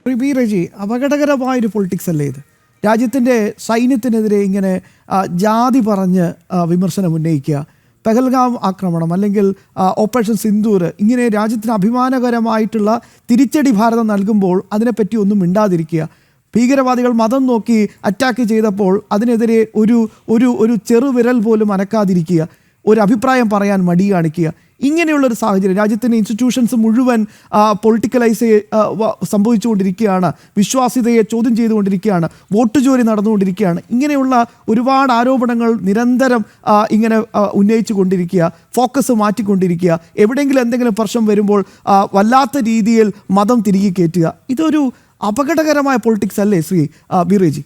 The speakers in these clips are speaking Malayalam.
ബി റജി, അപകടകരമായൊരു പൊളിറ്റിക്സ് അല്ലേ ഇത്? രാജ്യത്തിൻ്റെ സൈന്യത്തിനെതിരെ ഇങ്ങനെ ജാതി പറഞ്ഞ് വിമർശനം ഉന്നയിക്കുക, പെഹൽഗാം ആക്രമണം അല്ലെങ്കിൽ ഓപ്പറേഷൻ സിന്ദൂർ, ഇങ്ങനെ രാജ്യത്തിന് അഭിമാനകരമായിട്ടുള്ള തിരിച്ചടി ഭാരതം നൽകുമ്പോൾ അതിനെപ്പറ്റി ഒന്നും മിണ്ടാതിരിക്കുക, ഭീകരവാദികൾ മതം നോക്കി അറ്റാക്ക് ചെയ്തപ്പോൾ അതിനെതിരെ ഒരു ചെറുവിരൽ പോലും അനക്കാതിരിക്കുക, ഒരു അഭിപ്രായം പറയാൻ മടി കാണിക്കുക, ഇങ്ങനെയുള്ളൊരു സാഹചര്യം രാജ്യത്തിൻ്റെ ഇൻസ്റ്റിറ്റ്യൂഷൻസ് മുഴുവൻ പൊളിറ്റിക്കലൈസ് സംഭവിച്ചുകൊണ്ടിരിക്കുകയാണ്, വിശ്വാസ്യതയെ ചോദ്യം ചെയ്തുകൊണ്ടിരിക്കുകയാണ്, വോട്ട് ജോലി നടന്നുകൊണ്ടിരിക്കുകയാണ്. ഇങ്ങനെയുള്ള ഒരുപാട് ആരോപണങ്ങൾ നിരന്തരം ഇങ്ങനെ ഉന്നയിച്ചു കൊണ്ടിരിക്കുക, ഫോക്കസ് മാറ്റിക്കൊണ്ടിരിക്കുക, എവിടെയെങ്കിലും എന്തെങ്കിലും പ്രശ്നം വരുമ്പോൾ വല്ലാത്ത രീതിയിൽ മതം തിരികെ കയറ്റുക. ഇതൊരു അപകടകരമായ പൊളിറ്റിക്സ് അല്ലേ ശ്രീ ബിറേജി?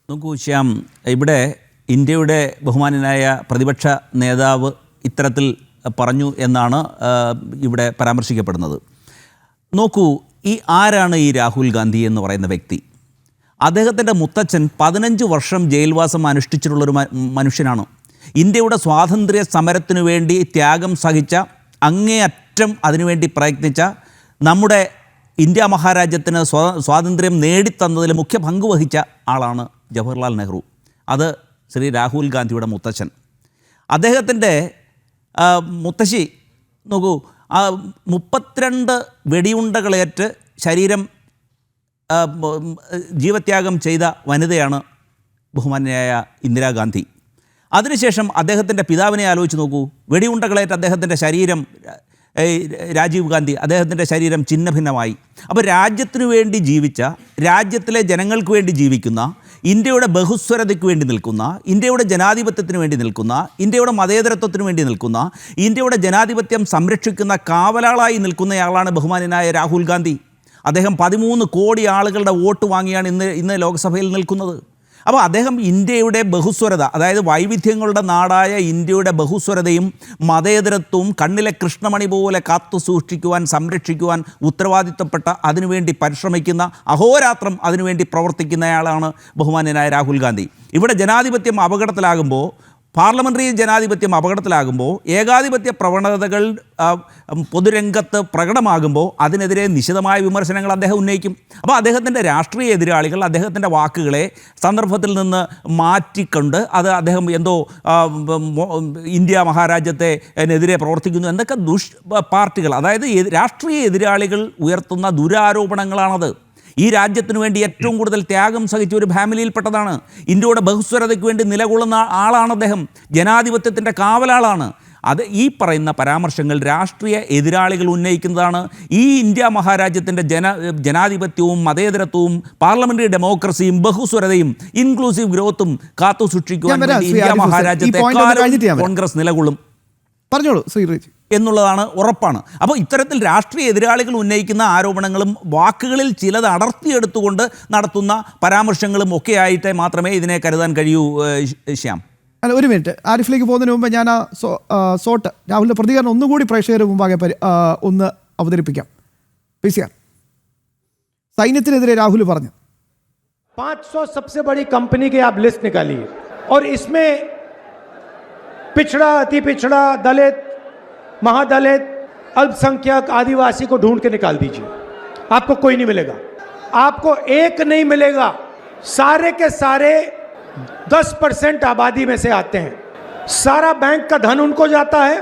നോക്കൂ ശ്യാം, ഇവിടെ ഇന്ത്യയുടെ ബഹുമാനനായ പ്രതിപക്ഷ നേതാവ് ഇത്തരത്തിൽ പറഞ്ഞു എന്നാണ് ഇവിടെ പരാമർശിക്കപ്പെടുന്നത്. നോക്കൂ, ആരാണ് ഈ രാഹുൽ ഗാന്ധി എന്ന് പറയുന്ന വ്യക്തി? അദ്ദേഹത്തിൻ്റെ മുത്തച്ഛൻ 15 വർഷം ജയിൽവാസം അനുഷ്ഠിച്ചിട്ടുള്ളൊരു മനുഷ്യനാണ്. ഇന്ത്യയുടെ സ്വാതന്ത്ര്യ സമരത്തിനു വേണ്ടി ത്യാഗം സഹിച്ച, അങ്ങേയറ്റം അതിനുവേണ്ടി പ്രയത്നിച്ച, നമ്മുടെ ഇന്ത്യ മഹാരാജ്യത്തിന് സ്വാതന്ത്ര്യം നേടിത്തന്നതിൽ മുഖ്യ പങ്ക് വഹിച്ച ആളാണ് ജവഹർലാൽ നെഹ്റു. അത് ശ്രീ രാഹുൽ ഗാന്ധിയുടെ മുത്തച്ഛൻ. അദ്ദേഹത്തിൻ്റെ മുത്തശ്ശി നോക്കൂ, 32 വെടിയുണ്ടകളേറ്റ് ശരീരം ജീവത്യാഗം ചെയ്ത വനിതയാണ് ബഹുമാന്യയായ ഇന്ദിരാഗാന്ധി. അതിനുശേഷം അദ്ദേഹത്തിൻ്റെ പിതാവിനെ ആലോചിച്ച് നോക്കൂ, വെടിയുണ്ടകളേറ്റ് അദ്ദേഹത്തിൻ്റെ ശരീരം രാജീവ് ഗാന്ധി, അദ്ദേഹത്തിൻ്റെ ശരീരം ഛിന്നഭിന്നമായി. അപ്പോൾ രാജ്യത്തിനു വേണ്ടി ജീവിച്ച, രാജ്യത്തിലെ ജനങ്ങൾക്ക് വേണ്ടി ജീവിക്കുന്ന, ഇന്ത്യയുടെ ബഹുസ്വരതയ്ക്ക് വേണ്ടി നിൽക്കുന്ന, ഇന്ത്യയുടെ ജനാധിപത്യത്തിന് വേണ്ടി നിൽക്കുന്ന, ഇന്ത്യയുടെ മതേതരത്വത്തിന് വേണ്ടി നിൽക്കുന്ന, ഇന്ത്യയുടെ ജനാധിപത്യം സംരക്ഷിക്കുന്ന കാവലാളായി നിൽക്കുന്നയാളാണ് ബഹുമാന്യനായ രാഹുൽ ഗാന്ധി. അദ്ദേഹം 13 കോടി ആളുകളുടെ വോട്ട് വാങ്ങിയാണ് ഇന്ന് ലോക്സഭയിൽ നിൽക്കുന്നത്. അപ്പോൾ അദ്ദേഹം ഇന്ത്യയുടെ ബഹുസ്വരത, അതായത് വൈവിധ്യങ്ങളുടെ നാടായ ഇന്ത്യയുടെ ബഹുസ്വരതയും മതേതരത്വവും കണ്ണിലെ കൃഷ്ണമണി പോലെ കാത്തു സൂക്ഷിക്കുവാൻ, സംരക്ഷിക്കുവാൻ ഉത്തരവാദിത്തപ്പെട്ട, അതിനുവേണ്ടി പരിശ്രമിക്കുന്ന, അഹോരാത്രം അതിനുവേണ്ടി പ്രവർത്തിക്കുന്നയാളാണ് ബഹുമാന്യനായ രാഹുൽ ഗാന്ധി. ഇവിടെ ജനാധിപത്യം അപകടത്തിലാകുമ്പോൾ, പാർലമെൻ്ററി ജനാധിപത്യം അപകടത്തിലാകുമ്പോൾ, ഏകാധിപത്യ പ്രവണതകൾ പൊതുരംഗത്ത് പ്രകടമാകുമ്പോൾ അതിനെതിരെ നിശിതമായ വിമർശനങ്ങൾ അദ്ദേഹം ഉന്നയിക്കും. അപ്പോൾ അദ്ദേഹത്തിൻ്റെ രാഷ്ട്രീയ എതിരാളികൾ അദ്ദേഹത്തിൻ്റെ വാക്കുകളെ സന്ദർഭത്തിൽ നിന്ന് മാറ്റിക്കൊണ്ട് അദ്ദേഹം എന്തോ ഇന്ത്യ മഹാരാജ്യത്തിനെതിരെ പ്രവർത്തിക്കുന്നു എന്നൊക്കെ പാർട്ടികൾ, അതായത് രാഷ്ട്രീയ എതിരാളികൾ ഉയർത്തുന്ന ദുരാരോപണങ്ങളാണത്. ഈ രാജ്യത്തിനു വേണ്ടി ഏറ്റവും കൂടുതൽ ത്യാഗം സഹിച്ച ഒരു ഫാമിലിയിൽപ്പെട്ടതാണ്. ഇന്ത്യയുടെ ബഹുസ്വരതയ്ക്ക് വേണ്ടി നിലകൊള്ളുന്ന ആളാണ് അദ്ദേഹം. ജനാധിപത്യത്തിൻ്റെ കാവലാളാണ്. അത് ഈ പറയുന്ന പരാമർശങ്ങൾ രാഷ്ട്രീയ എതിരാളികൾ ഉന്നയിക്കുന്നതാണ്. ഈ ഇന്ത്യ മഹാരാജ്യത്തിൻ്റെ ജനാധിപത്യവും മതേതരത്വവും പാർലമെൻ്ററി ഡെമോക്രസിയും ബഹുസ്വരതയും ഇൻക്ലൂസീവ് ഗ്രോത്തും കാത്തു സൂക്ഷിക്കുവാൻ ഇന്ത്യ മഹാരാജ്യത്തെ കോൺഗ്രസ് നിലകൊള്ളും. പറഞ്ഞോളൂ ശ്രീ എന്നുള്ളതാണ് ഉറപ്പാണ്. അപ്പോൾ ഇത്തരത്തിൽ രാഷ്ട്രീയ എതിരാളികൾ ഉന്നയിക്കുന്ന ആരോപണങ്ങളും വാക്കുകളിൽ ചിലത് അടർത്തിയെടുത്തുകൊണ്ട് നടത്തുന്ന പരാമർശങ്ങളും ഒക്കെ ആയിട്ട് മാത്രമേ ഇതിനെ കരുതാൻ കഴിയൂ. ശ്യാം, അല്ല, ഒരു മിനിറ്റ്, ആരിഫിലേക്ക് പോകുന്നതിന് മുമ്പ് ഞാൻ സോട്ട് രാഹുലിൻ്റെ പ്രതികരണം ഒന്നുകൂടി പ്രേക്ഷകരുടെ മുമ്പാകെ ഒന്ന് അവതരിപ്പിക്കാം. PCR, സൈന്യത്തിനെതിരെ രാഹുൽ പറഞ്ഞു, 500 सबसे बड़ी कंपनी की आप लिस्ट निकालिए और इसमें पिछड़ा, अति पिछड़ा, दलित, महादलित, अल्पसंख्यक, आदिवासी को ढूंढ के निकाल दीजिए. आपको कोई नहीं मिलेगा, आपको एक नहीं मिलेगा. सारे के सारे 10% आबादी में से आते हैं. सारा बैंक का धन उनको जाता है,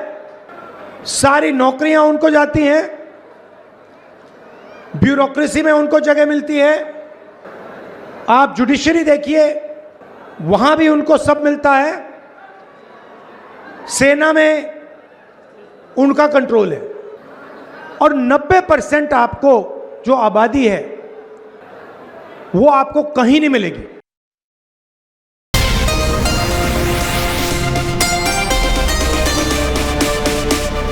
सारी नौकरियां उनको जाती हैं, ब्यूरोक्रेसी में उनको जगह मिलती है. आप जुडिशरी देखिए, वहां भी उनको सब मिलता है. सेना में उनका कंट्रोल है और 90% आपको जो आबादी है वो आपको कहीं नहीं मिलेगी.